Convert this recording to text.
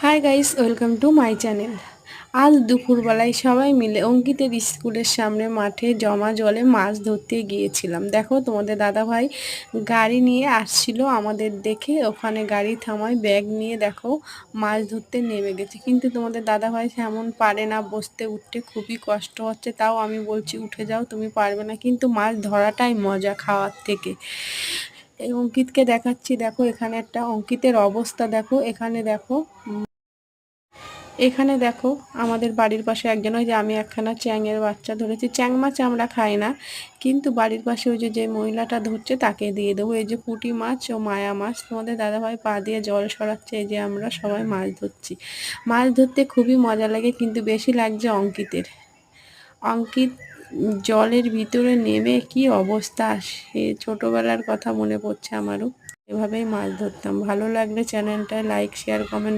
Hi guys, welcome to my channel. আজ দুপুরবেলায় সবাই মিলে অঙ্কিতের স্কুলের সামনে মাঠে জমা জলে মাছ ধরতে গিয়েছিলাম। দেখো, তোমাদের দাদাভাই গাড়ি নিয়ে আসছিল, আমাদের দেখে ওখানে গাড়ি থামায় ব্যাগ নিয়ে দেখো মাছ ধরতে নেমে গেছে। কিন্তু তোমাদের দাদাভাই তেমন পারে না, বসতে উঠতে খুবই কষ্ট হচ্ছে। তাও আমি বলছি উঠে যাও, তুমি পারবে না। কিন্তু মাছ ধরাটাই মজা খাওয়ার থেকে। এই অঙ্কিতকে দেখাচ্ছি, দেখো এখানে একটা অঙ্কিতের অবস্থা দেখো। এখানে দেখো আমাদের বাড়ির পাশে একজন, ওই যে আমি একখানা চ্যাংয়ের বাচ্চা ধরেছি। চ্যাং মাছ আমরা খাই না, কিন্তু বাড়ির পাশে ওই যে মহিলাটা ধরছে তাকে দিয়ে দেবো। এই যে পুঁটি মাছ ও মায়া মাছ। তোমাদের দাদাভাই পা দিয়ে জল সরাচ্ছে। এই যে আমরা সবাই মাছ ধরছি। মাছ ধরতে খুবই মজা লাগে, কিন্তু বেশি লাগছে অঙ্কিতের। অঙ্কিত জলের ভিতরে নেমে কি অবস্থা, সে ছোটবেলার কথা মনে পড়ছে আমারও। এভাবেই মাছ ধরতাম। ভালো লাগলে চ্যানেলটায় লাইক, শেয়ার, কমেন্ট